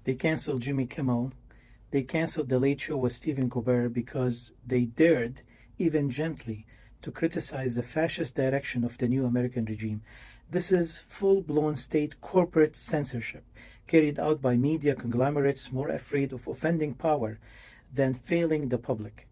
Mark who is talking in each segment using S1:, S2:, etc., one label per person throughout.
S1: They canceled Jimmy Kimmel. They canceled The Late Show with Stephen Colbert because they dared, even gently, to criticize the fascist direction of the new American regime. This is full-blown state corporate censorship, carried out by media conglomerates more afraid of offending power than failing the public.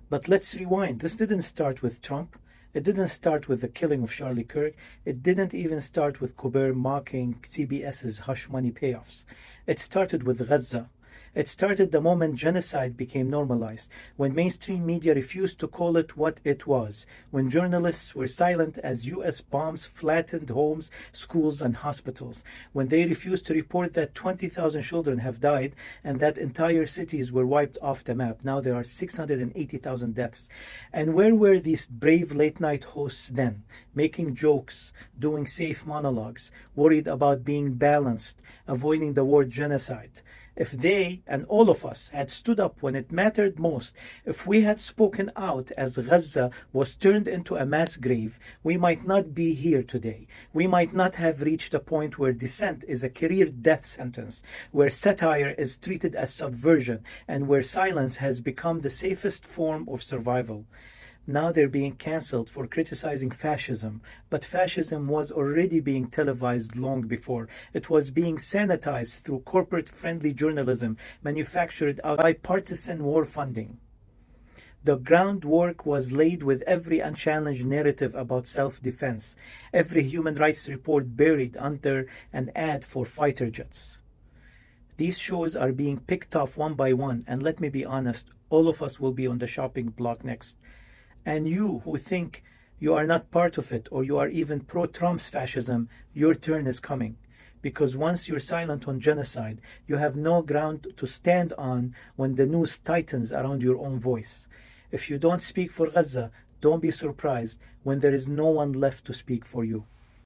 S1: But let's rewind. This didn't start with Trump. It didn't start with the killing of Charlie Kirk. It didn't even start with Colbert mocking CBS's hush money payoffs. It started with Gaza. It started the moment genocide became normalized, when mainstream media refused to call it what it was, when journalists were silent as US bombs flattened homes, schools, and hospitals, when they refused to report that 20,000 children have died and that entire cities were wiped off the map. Now there are 680,000 deaths. And where were these brave late night hosts then, making jokes, doing safe monologues, worried about being balanced, avoiding the word genocide? If they and all of us had stood up when it mattered most, if we had spoken out as Gaza was turned into a mass grave, we might not be here today. We might not have reached a point where dissent is a career death sentence, where satire is treated as subversion, and where silence has become the safest form of survival. Now they're being cancelled for criticizing fascism, but fascism was already being televised long before. It was being sanitized through corporate-friendly journalism manufactured out by partisan war funding. The groundwork was laid with every unchallenged narrative about self-defense, every human rights report buried under an ad for fighter jets. These shows are being picked off one by one, and let me be honest, all of us will be on the shopping block next. And you who think you are not part of it or you are even pro-Trump's fascism, your turn is coming. Because once you're silent on genocide, you have no ground to stand on when the news tightens around your own voice. If you don't speak for Gaza, don't be surprised when there is no one left to speak for you.